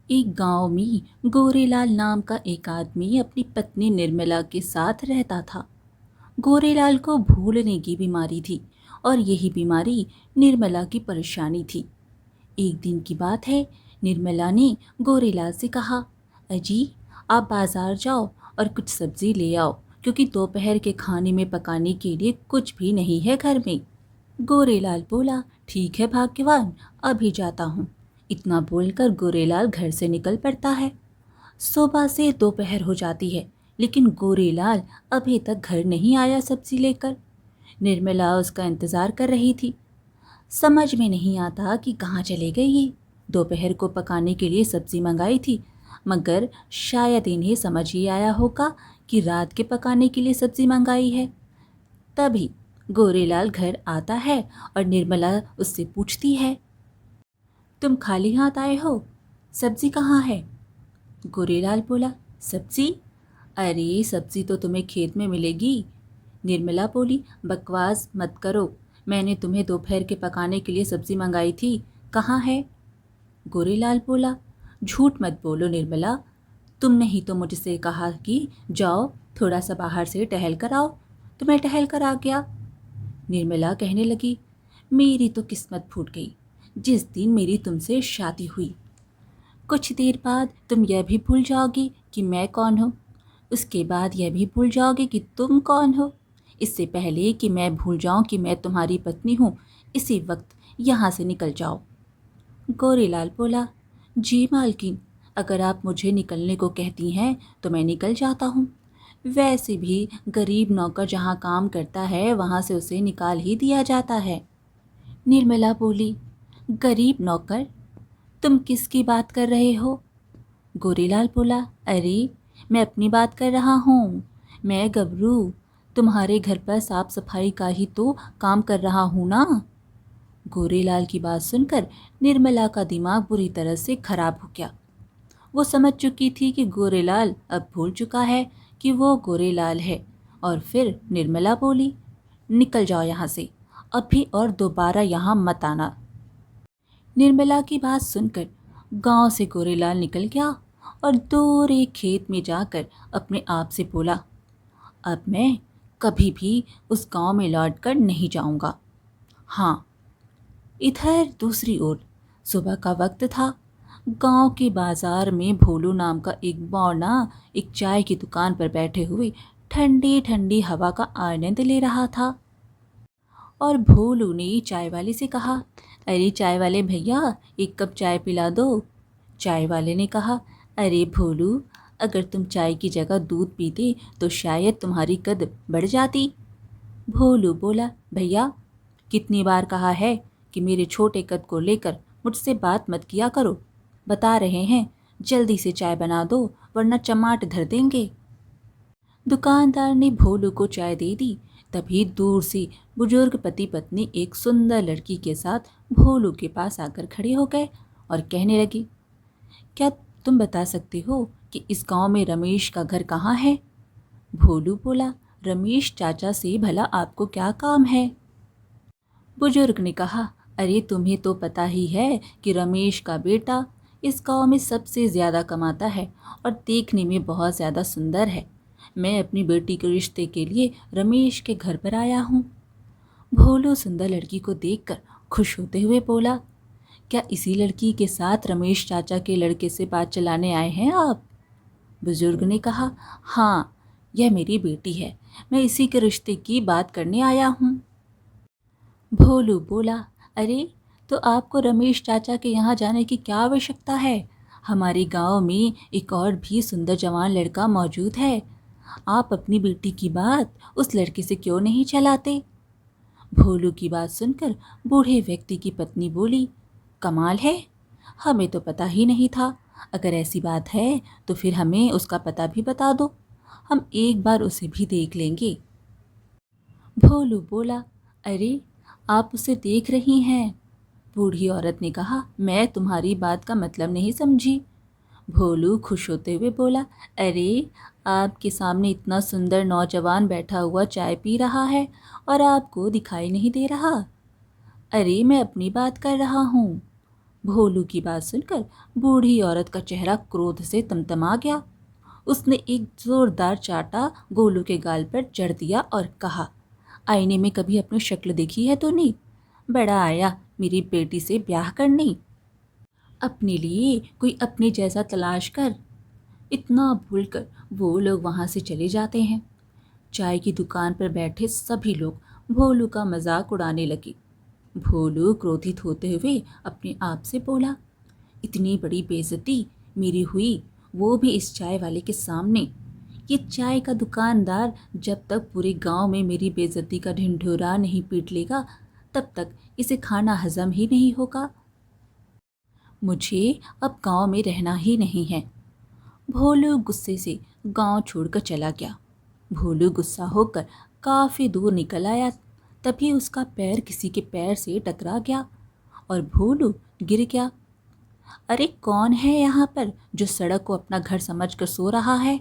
एक गांव में गोरेलाल नाम का एक आदमी अपनी पत्नी निर्मला के साथ रहता था। गोरेलाल को भूलने की बीमारी थी और यही बीमारी निर्मला की परेशानी थी। एक दिन की बात है, निर्मला ने गोरेलाल से कहा, अजी आप बाजार जाओ और कुछ सब्जी ले आओ, क्योंकि दोपहर के खाने में पकाने के लिए कुछ भी नहीं है घर में। गोरेलाल बोला, ठीक है भाग्यवान, अभी जाता हूँ। इतना बोलकर गोरेलाल घर से निकल पड़ता है। सुबह से दोपहर हो जाती है, लेकिन गोरेलाल अभी तक घर नहीं आया सब्जी लेकर। निर्मला उसका इंतज़ार कर रही थी। समझ में नहीं आता कि कहाँ चले गए ये। दोपहर को पकाने के लिए सब्जी मंगाई थी, मगर शायद इन्हें समझ ही आया होगा कि रात के पकाने के लिए सब्जी मंगाई है। तभी गोरेलाल घर आता है और निर्मला उससे पूछती है, तुम खाली हाथ आए हो, सब्जी कहाँ है? गोरेलाल बोला, सब्जी? अरे सब्जी तो तुम्हें खेत में मिलेगी। निर्मला बोली, बकवास मत करो, मैंने तुम्हें दोपहर के पकाने के लिए सब्जी मंगाई थी, कहाँ है? गोरेलाल बोला, झूठ मत बोलो निर्मला, तुमने ही तो मुझसे कहा कि जाओ थोड़ा सा बाहर से टहल कर आओ, तो मैं टहल कर आ गया। निर्मला कहने लगी, मेरी तो किस्मत फूट गई जिस दिन मेरी तुमसे शादी हुई। कुछ देर बाद तुम यह भी भूल जाओगी कि मैं कौन हूँ। उसके बाद यह भी भूल जाओगे कि तुम कौन हो। इससे पहले कि मैं भूल जाऊँ कि मैं तुम्हारी पत्नी हूँ, इसी वक्त यहाँ से निकल जाओ। गोरीलाल बोला, जी मालकिन, अगर आप मुझे निकलने को कहती हैं तो मैं निकल जाता हूँ। वैसे भी गरीब नौकर जहाँ काम करता है वहाँ से उसे निकाल ही दिया जाता है। निर्मला बोली, गरीब नौकर? तुम किसकी बात कर रहे हो? गोरीलाल बोला, अरे मैं अपनी बात कर रहा हूँ। मैं गबरू, तुम्हारे घर पर साफ सफाई का ही तो काम कर रहा हूँ ना। गोरीलाल की बात सुनकर निर्मला का दिमाग बुरी तरह से खराब हो गया। वो समझ चुकी थी कि गोरेलाल अब भूल चुका है कि वो गोरेलाल है। और फिर निर्मला बोली, निकल जाओ यहाँ से, अभी और दोबारा यहाँ मत आना। निर्मला की बात सुनकर गांव से गोरेलाल निकल गया और दूर एक खेत में जाकर अपने आप से बोला, अब मैं कभी भी उस गांव में लौटकर नहीं जाऊंगा। हाँ, इधर दूसरी ओर सुबह का वक्त था। गांव के बाजार में भोलू नाम का एक बौना एक चाय की दुकान पर बैठे हुए ठंडी ठंडी हवा का आनंद ले रहा था। और भोलू ने चाय वाले से कहा, अरे चाय वाले भैया, एक कप चाय पिला दो। चाय वाले ने कहा, अरे भोलू, अगर तुम चाय की जगह दूध पीते तो शायद तुम्हारी कद बढ़ जाती। भोलू बोला, भैया कितनी बार कहा है कि मेरे छोटे कद को लेकर मुझसे बात मत किया करो। बता रहे हैं, जल्दी से चाय बना दो वरना चमाट धर देंगे। दुकानदार ने भोलू को चाय दे दी। तभी दूर से बुजुर्ग पति पत्नी एक सुंदर लड़की के साथ भोलू के पास आकर खड़े हो गए और कहने लगे, क्या तुम बता सकते हो कि इस गांव में रमेश का घर कहाँ है? भोलू बोला, रमेश चाचा से भला आपको क्या काम है? बुजुर्ग ने कहा, अरे तुम्हें तो पता ही है कि रमेश का बेटा इस गांव में सबसे ज़्यादा कमाता है और देखने में बहुत ज़्यादा सुंदर है। मैं अपनी बेटी के रिश्ते के लिए रमेश के घर पर आया हूँ। भोलू सुंदर लड़की को देखकर खुश होते हुए बोला, क्या इसी लड़की के साथ रमेश चाचा के लड़के से बात चलाने आए हैं आप? बुजुर्ग ने कहा, हाँ, यह मेरी बेटी है, मैं इसी के रिश्ते की बात करने आया हूँ। भोलू बोला, अरे तो आपको रमेश चाचा के यहाँ जाने की क्या आवश्यकता है? हमारे गांव में एक और भी सुंदर जवान लड़का मौजूद है। आप अपनी बेटी की बात उस लड़के से क्यों नहीं चलाते? भोलू की बात सुनकर बूढ़े व्यक्ति की पत्नी बोली, कमाल है, हमें तो पता ही नहीं था। अगर ऐसी बात है तो फिर हमें उसका पता भी बता दो, हम एक बार उसे भी देख लेंगे। भोलू बोला, अरे आप उसे देख रही हैं? बूढ़ी औरत ने कहा, मैं तुम्हारी बात का मतलब नहीं समझी। भोलू खुश होते हुए बोला, अरे आपके सामने इतना सुंदर नौजवान बैठा हुआ चाय पी रहा है और आपको दिखाई नहीं दे रहा? अरे मैं अपनी बात कर रहा हूँ। भोलू की बात सुनकर बूढ़ी औरत का चेहरा क्रोध से तमतमा गया। उसने एक जोरदार चाटा गोलू के गाल पर जड़ दिया और कहा, आईने में कभी अपनी शक्ल देखी है तूने? बड़ा आया मेरी बेटी से ब्याह करने। अपने लिए कोई अपने जैसा तलाश कर। इतना भूलकर वो लोग वहाँ से चले जाते हैं। चाय की दुकान पर बैठे सभी लोग भोलू का मजाक उड़ाने लगे। भोलू क्रोधित होते हुए अपने आप से बोला, इतनी बड़ी बेइज्जती मेरी हुई, वो भी इस चाय वाले के सामने। ये चाय का दुकानदार जब तक पूरे गांव में मेरी बेइज्जती का ढिंढोरा नहीं पीट लेगा तब तक इसे खाना हजम ही नहीं होगा। मुझे अब गांव में रहना ही नहीं है। भोलू गुस्से से गांव छोड़कर चला गया। भोलू गुस्सा होकर काफ़ी दूर निकल आया, तभी उसका पैर किसी के पैर से टकरा गया और भोलू गिर गया। अरे कौन है यहाँ पर जो सड़क को अपना घर समझकर सो रहा है?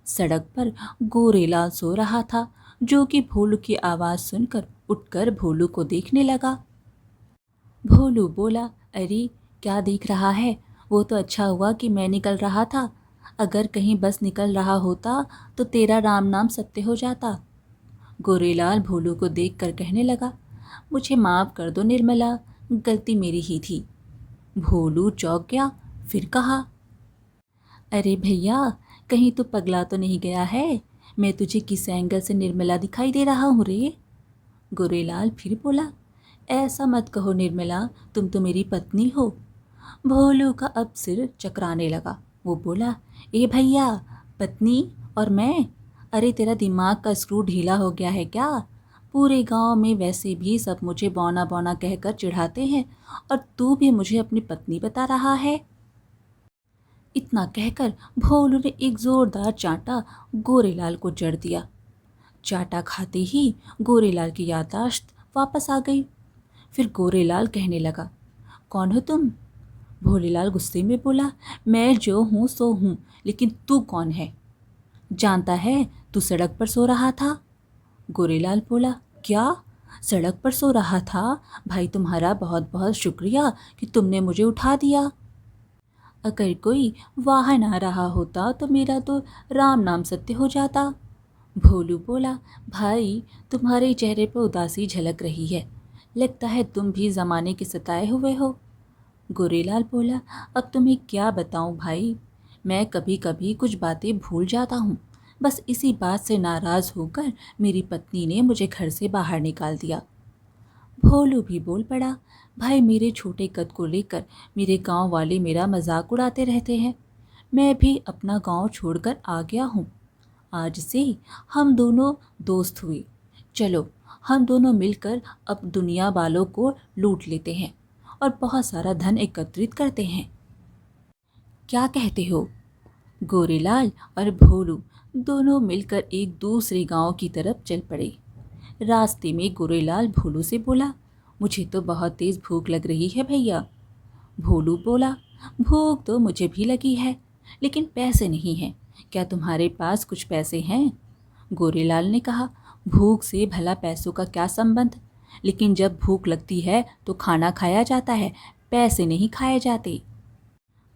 सड़क पर गोरेलाल सो रहा था, जो कि भोलू की आवाज़ सुनकर उठकर भोलू को देखने लगा। भोलू बोला, अरे क्या देख रहा है? वो तो अच्छा हुआ कि मैं निकल रहा था। अगर कहीं बस निकल रहा होता तो तेरा राम नाम सत्य हो जाता। गोरेलाल भोलू को देखकर कहने लगा, मुझे माफ़ कर दो निर्मला, गलती मेरी ही थी। भोलू चौंक गया, फिर कहा, अरे भैया, कहीं तो पगला तो नहीं गया है? मैं तुझे किस एंगल से निर्मला दिखाई दे रहा हूँ रे? गोरेलाल फिर बोला, ऐसा मत कहो निर्मला, तुम तो मेरी पत्नी हो। भोलू का अब सिर चकराने लगा। वो बोला, ए भैया, पत्नी और मैं? अरे तेरा दिमाग का स्क्रू ढीला हो गया है क्या? पूरे गांव में वैसे भी सब मुझे बौना बौना कहकर चिढ़ाते हैं और तू भी मुझे अपनी पत्नी बता रहा है। इतना कहकर भोलू ने एक जोरदार चांटा गोरेलाल को जड़ दिया। चाटा खाते ही गोरेलाल की याददाश्त वापस आ गई। फिर गोरेलाल कहने लगा, कौन हो तुम? भोलेलाल गुस्से में बोला, मैं जो हूँ सो हूँ, लेकिन तू कौन है? जानता है तू सड़क पर सो रहा था। गोरेलाल बोला, क्या? सड़क पर सो रहा था? भाई तुम्हारा बहुत बहुत शुक्रिया कि तुमने मुझे उठा दिया। अगर कोई वाहन आ रहा होता तो मेरा तो राम नाम सत्य हो जाता। भोलू बोला, भाई तुम्हारे चेहरे पर उदासी झलक रही है, लगता है तुम भी ज़माने के सताए हुए हो। गोरेलाल बोला, अब तुम्हें क्या बताऊं भाई, मैं कभी कभी कुछ बातें भूल जाता हूँ। बस इसी बात से नाराज़ होकर मेरी पत्नी ने मुझे घर से बाहर निकाल दिया। भोलू भी बोल पड़ा, भाई मेरे छोटे कद को लेकर मेरे गांव वाले मेरा मजाक उड़ाते रहते हैं। मैं भी अपना गांव छोड़कर आ गया हूँ। आज से हम दोनों दोस्त हुए। चलो हम दोनों मिलकर अब दुनिया वालों को लूट लेते हैं और बहुत सारा धन एकत्रित करते हैं। क्या कहते हो? गोरेलाल और भोलू दोनों मिलकर एक दूसरे गांव की तरफ चल पड़े। रास्ते में गोरेलाल भोलू से बोला, मुझे तो बहुत तेज़ भूख लग रही है भैया। भोलू बोला, भूख तो मुझे भी लगी है, लेकिन पैसे नहीं हैं। क्या तुम्हारे पास कुछ पैसे हैं? गोरेलाल ने कहा, भूख से भला पैसों का क्या संबंध? लेकिन जब भूख लगती है तो खाना खाया जाता है, पैसे नहीं खाए जाते।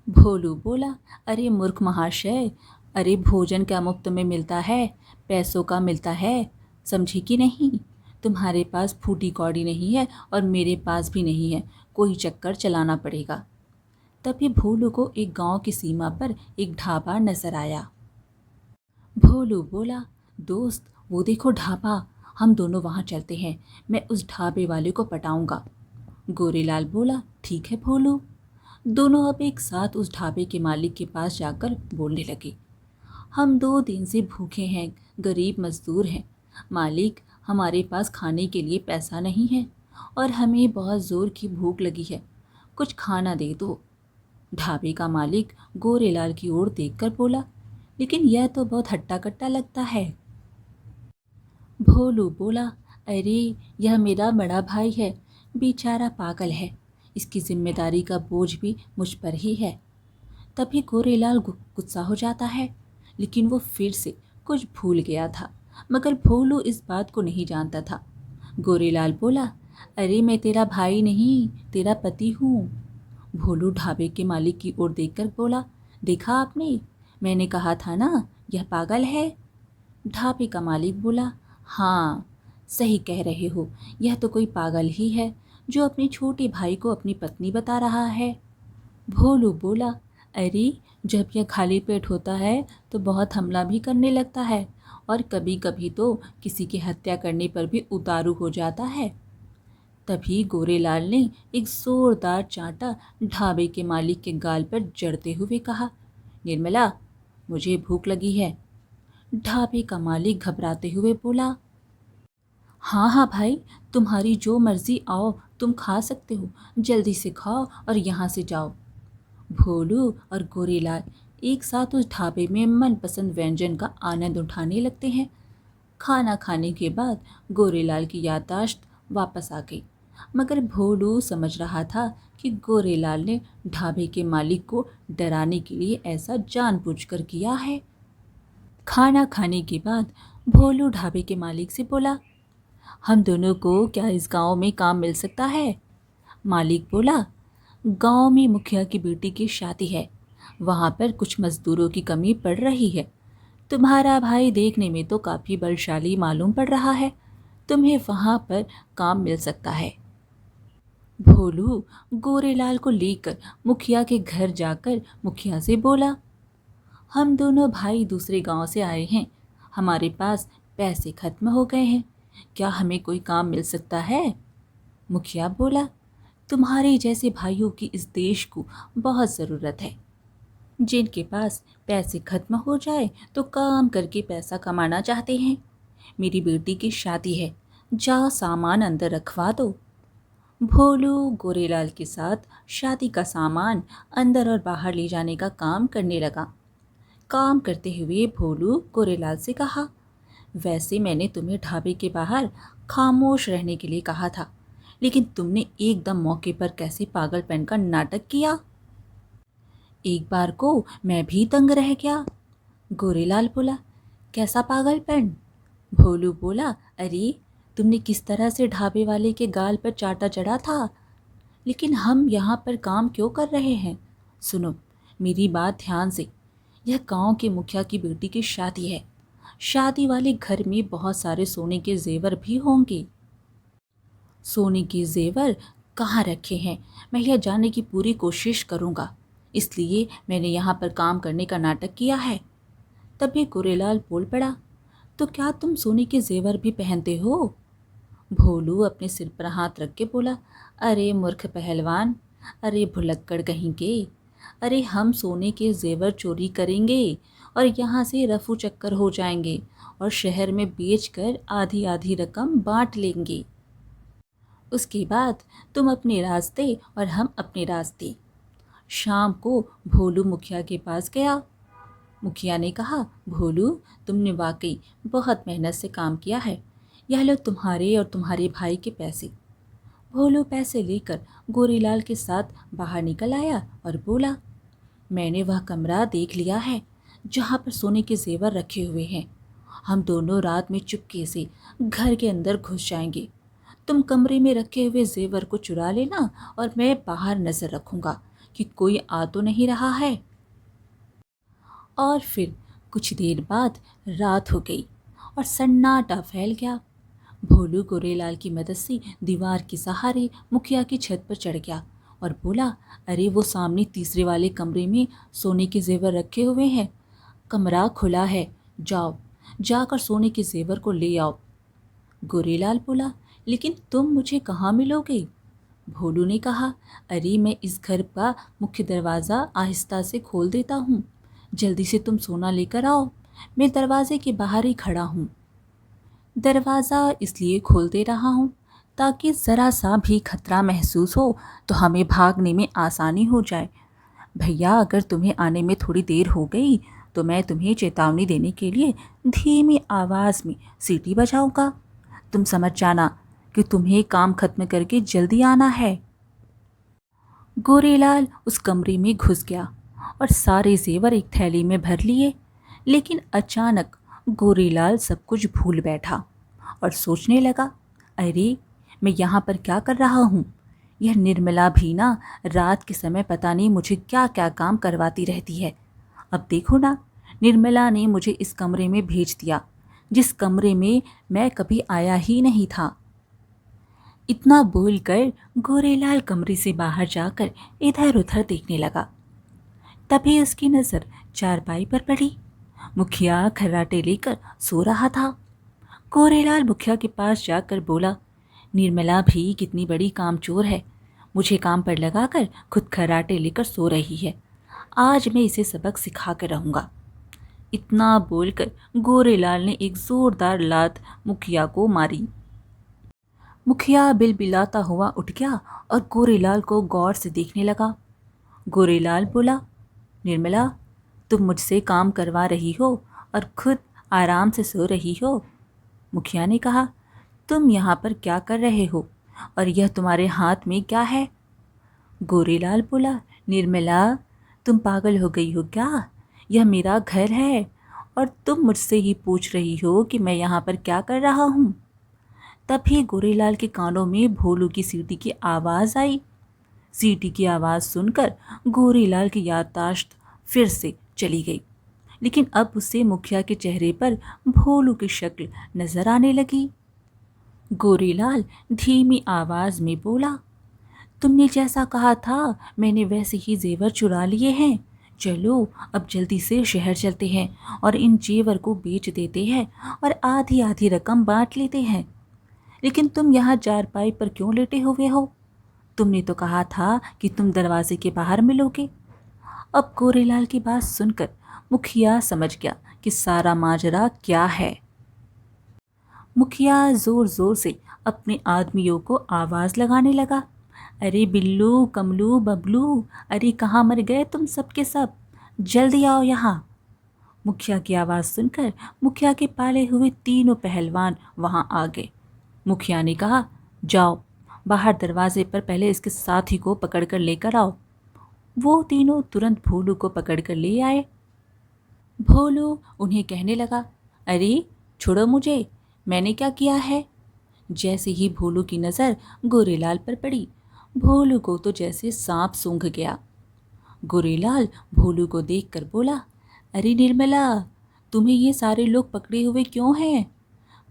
भोलू बोला, अरे मूर्ख महाशय, अरे भोजन क्या मुफ्त में मिलता है? पैसों का मिलता है, समझी कि नहीं? तुम्हारे पास फूटी कौड़ी नहीं है और मेरे पास भी नहीं है, कोई चक्कर चलाना पड़ेगा। तभी भोलू को एक गांव की सीमा पर एक ढाबा नजर आया। भोलू बोला, दोस्त वो देखो ढाबा, हम दोनों वहाँ चलते हैं, मैं उस ढाबे वाले को पटाऊंगा। गोरेलाल बोला, ठीक है भोलू। दोनों अब एक साथ उस ढाबे के मालिक के पास जाकर बोलने लगे, हम 2 दिन से भूखे हैं, गरीब मजदूर हैं। मालिक, हमारे पास खाने के लिए पैसा नहीं है और हमें बहुत ज़ोर की भूख लगी है, कुछ खाना दे दो। ढाबे का मालिक गोरेलाल की ओर देखकर बोला, लेकिन यह तो बहुत हट्टा कट्टा लगता है। भोलू बोला, अरे यह मेरा बड़ा भाई है, बेचारा पागल है, इसकी जिम्मेदारी का बोझ भी मुझ पर ही है। तभी गोरेलाल गुस्सा हो जाता है, लेकिन वो फिर से कुछ भूल गया था, मगर भोलू इस बात को नहीं जानता था। गोरेलाल बोला, अरे मैं तेरा भाई नहीं, तेरा पति हूँ। भोलू ढाबे के मालिक की ओर देखकर बोला, देखा आपने, मैंने कहा था ना यह पागल है। ढाबे का मालिक बोला, हाँ सही कह रहे हो, यह तो कोई पागल ही है जो अपने छोटे भाई को अपनी पत्नी बता रहा है। भोलू बोला, अरे जब यह खाली पेट होता है तो बहुत हमला भी करने लगता है और कभी कभी तो किसी की हत्या करने पर भी उतारू हो जाता है। तभी गोरेलाल ने एक जोरदार चांटा ढाबे के मालिक के गाल पर जड़ते हुए कहा, निर्मला मुझे भूख लगी है। ढाबे का मालिक घबराते हुए बोला, हाँ हाँ भाई, तुम्हारी जो मर्जी, आओ तुम खा सकते हो, जल्दी से खाओ और यहाँ से जाओ। भोलू और गोरेलाल एक साथ उस ढाबे में मनपसंद व्यंजन का आनंद उठाने लगते हैं। खाना खाने के बाद गोरेलाल की याददाश्त वापस आ गई, मगर भोलू समझ रहा था कि गोरेलाल ने ढाबे के मालिक को डराने के लिए ऐसा जानबूझकर किया है। खाना खाने के बाद भोलू ढाबे के मालिक से बोला, हम दोनों को क्या इस गांव में काम मिल सकता है? मालिक बोला, गांव में मुखिया की बेटी की शादी है, वहाँ पर कुछ मजदूरों की कमी पड़ रही है। तुम्हारा भाई देखने में तो काफ़ी बलशाली मालूम पड़ रहा है, तुम्हें वहाँ पर काम मिल सकता है। भोलू गोरेलाल को लेकर मुखिया के घर जाकर मुखिया से बोला, हम दोनों भाई दूसरे गांव से आए हैं, हमारे पास पैसे खत्म हो गए हैं, क्या हमें कोई काम मिल सकता है? मुखिया बोला, तुम्हारे जैसे भाइयों की इस देश को बहुत ज़रूरत है, जिनके पास पैसे खत्म हो जाए तो काम करके पैसा कमाना चाहते हैं। मेरी बेटी की शादी है, जाओ सामान अंदर रखवा दो। भोलू गोरेलाल के साथ शादी का सामान अंदर और बाहर ले जाने का काम करने लगा। काम करते हुए भोलू गोरेलाल से कहा, वैसे मैंने तुम्हें ढाबे के बाहर खामोश रहने के लिए कहा था, लेकिन तुमने एकदम मौके पर कैसे पागलपन का नाटक किया। एक बार को मैं भी दंग रह गया। गोरेलाल बोला, कैसा पागलपन? भोलू बोला, अरे तुमने किस तरह से ढाबे वाले के गाल पर चाटा चढ़ा था। लेकिन हम यहाँ पर काम क्यों कर रहे हैं? सुनो मेरी बात ध्यान से, यह गांव के मुखिया की बेटी की शादी है, शादी वाले घर में बहुत सारे सोने के जेवर भी होंगे। सोने के जेवर कहाँ रखे हैं मैं यह जानने की पूरी कोशिश करूँगा, इसलिए मैंने यहाँ पर काम करने का नाटक किया है। तभी गोरेलाल बोल पड़ा, तो क्या तुम सोने के जेवर भी पहनते हो? भोलू अपने सिर पर हाथ रख के बोला, अरे मूर्ख पहलवान, अरे भुलक्कड़ कहीं के, अरे हम सोने के जेवर चोरी करेंगे और यहाँ से रफू चक्कर हो जाएंगे और शहर में बेचकर आधी आधी रकम बांट लेंगे। उसके बाद तुम अपने रास्ते और हम अपने रास्ते। शाम को भोलू मुखिया के पास गया। मुखिया ने कहा, भोलू तुमने वाकई बहुत मेहनत से काम किया है, यह लो तुम्हारे और तुम्हारे भाई के पैसे। भोलू पैसे लेकर गोरीलाल के साथ बाहर निकल आया और बोला, मैंने वह कमरा देख लिया है जहाँ पर सोने के जेवर रखे हुए हैं, हम दोनों रात में चुपके से घर के अंदर घुस जाएंगे। तुम कमरे में रखे हुए जेवर को चुरा लेना और मैं बाहर नज़र रखूँगा कि कोई आ तो नहीं रहा है। और फिर कुछ देर बाद रात हो गई और सन्नाटा फैल गया। भोलू गोरेलाल की मदद से दीवार के सहारे मुखिया की छत पर चढ़ गया और बोला, अरे वो सामने तीसरे वाले कमरे में सोने के जेवर रखे हुए हैं, कमरा खुला है, जाओ जाकर सोने के जेवर को ले आओ। गोरेलाल बोला, लेकिन तुम मुझे कहाँ मिलोगे? भोलू ने कहा, अरे मैं इस घर का मुख्य दरवाज़ा आहिस्ता से खोल देता हूँ, जल्दी से तुम सोना लेकर आओ, मैं दरवाजे के बाहर ही खड़ा हूँ। दरवाज़ा इसलिए खोल दे रहा हूँ ताकि ज़रा सा भी खतरा महसूस हो तो हमें भागने में आसानी हो जाए। भैया अगर तुम्हें आने में थोड़ी देर हो गई तो मैं तुम्हें चेतावनी देने के लिए धीमी आवाज़ में सीटी बजाऊँगा। तुम समझ जाना कि तुम्हें काम खत्म करके जल्दी आना है। गोरेलाल उस कमरे में घुस गया और सारे जेवर एक थैली में भर लिए, लेकिन अचानक गोरेलाल सब कुछ भूल बैठा और सोचने लगा, अरे मैं यहाँ पर क्या कर रहा हूँ? यह निर्मला भी ना रात के समय पता नहीं मुझे क्या क्या काम करवाती रहती है। अब देखो ना, निर्मला ने मुझे इस कमरे में भेज दिया जिस कमरे में मैं कभी आया ही नहीं था। इतना बोलकर गोरेलाल कमरे से बाहर जाकर इधर उधर देखने लगा। तभी उसकी नज़र चारपाई पर पड़ी। मुखिया खर्राटे लेकर सो रहा था। गोरेलाल मुखिया के पास जाकर बोला, निर्मला भी कितनी बड़ी कामचोर है, मुझे काम पर लगाकर खुद खर्राटे लेकर सो रही है। आज मैं इसे सबक सिखा कर रहूँगा। इतना बोलकर गोरेलाल ने एक जोरदार लात मुखिया को मारी। मुखिया बिलबिलाता हुआ उठ गया और गोरेलाल को गौर से देखने लगा। गोरेलाल बोला, निर्मला, तुम मुझसे काम करवा रही हो और खुद आराम से सो रही हो। मुखिया ने कहा, तुम यहाँ पर क्या कर रहे हो और यह तुम्हारे हाथ में क्या है? गोरेलाल बोला, निर्मला, तुम पागल हो गई हो क्या? यह मेरा घर है और तुम मुझसे ही पूछ रही हो कि मैं यहाँ पर क्या कर रहा हूँ। तभी गोरेलाल के कानों में भोलू की सीटी की आवाज़ आई। सीटी की आवाज़ सुनकर गोरेलाल की याददाश्त फिर से चली गई, लेकिन अब उसे मुखिया के चेहरे पर भोलू की शक्ल नजर आने लगी। गोरेलाल धीमी आवाज़ में बोला, तुमने जैसा कहा था मैंने वैसे ही जेवर चुरा लिए हैं। चलो अब जल्दी से शहर चलते हैं और इन जेवर को बेच देते हैं और आधी आधी रकम बांट लेते हैं। लेकिन तुम यहाँ चारपाई पर क्यों लेटे हुए हो? तुमने तो कहा था कि तुम दरवाजे के बाहर मिलोगे। अब गोरेलाल की बात सुनकर मुखिया समझ गया कि सारा माजरा क्या है। मुखिया जोर जोर से अपने आदमियों को आवाज़ लगाने लगा, अरे बिल्लू, कमलू, बबलू, अरे कहाँ मर गए तुम सब के सब, जल्दी आओ यहाँ। मुखिया की आवाज़ सुनकर मुखिया के पाले हुए तीनों पहलवान वहाँ आ गए। मुखिया ने कहा, जाओ बाहर दरवाजे पर पहले इसके साथी को पकड़कर लेकर आओ। वो तीनों तुरंत भोलू को पकड़कर ले आए। भोलू उन्हें कहने लगा, अरे छोड़ो मुझे, मैंने क्या किया है? जैसे ही भोलू की नज़र गोरेलाल पर पड़ी, भोलू को तो जैसे सांप सूंघ गया। गोरेलाल भोलू को देखकर बोला, अरे निर्मला, तुम्हें ये सारे लोग पकड़े हुए क्यों हैं?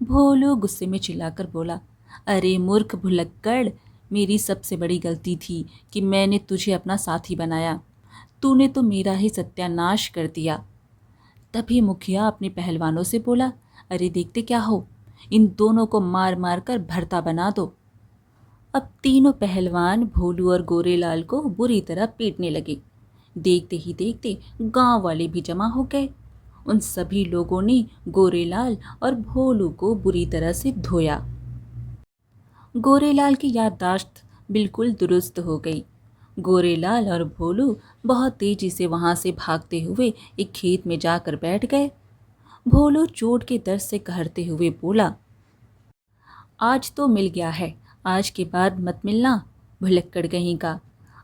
भोलू गुस्से में चिल्लाकर बोला, अरे मूर्ख भुलक्कड़, मेरी सबसे बड़ी गलती थी कि मैंने तुझे अपना साथी बनाया। तूने तो मेरा ही सत्यानाश कर दिया। तभी मुखिया अपने पहलवानों से बोला, अरे देखते क्या हो, इन दोनों को मार मार कर भरता बना दो। अब तीनों पहलवान भोलू और गोरेलाल को बुरी तरह पीटने लगे। देखते ही देखते गांव वाले भी जमा हो गए। उन सभी लोगों ने गोरेलाल और भोलू को बुरी तरह से धोया। गोरेलाल की याददाश्त बिल्कुल दुरुस्त हो गई। गोरेलाल और भोलू बहुत तेजी से वहां से भागते हुए एक खेत में जाकर बैठ गए। भोलू चोट के दर्द से कहरते हुए बोला, आज तो मिल गया है, आज के बाद मत मिलना भुलक्कड़ कहीं का।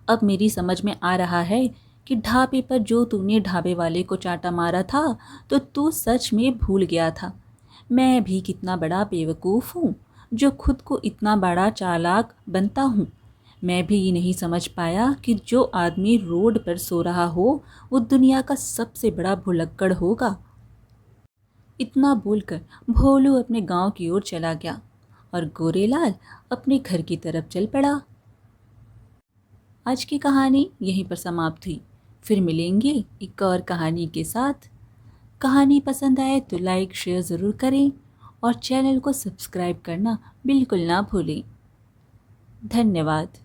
अब मेरी समझ में आ रहा है कि ढाबे पर जो तूने ढाबे वाले को चांटा मारा था तो तू सच में भूल गया था। मैं भी कितना बड़ा बेवकूफ़ हूँ जो खुद को इतना बड़ा चालाक बनता हूँ। मैं भी ये नहीं समझ पाया कि जो आदमी रोड पर सो रहा हो वो दुनिया का सबसे बड़ा भुलक्कड़ होगा। इतना बोलकर भोलू अपने गांव की ओर चला गया और गोरेलाल अपने घर की तरफ चल पड़ा। आज की कहानी यहीं पर समाप्त हुई। फिर मिलेंगे एक और कहानी के साथ। कहानी पसंद आए तो लाइक शेयर ज़रूर करें और चैनल को सब्सक्राइब करना बिल्कुल ना भूलें। धन्यवाद।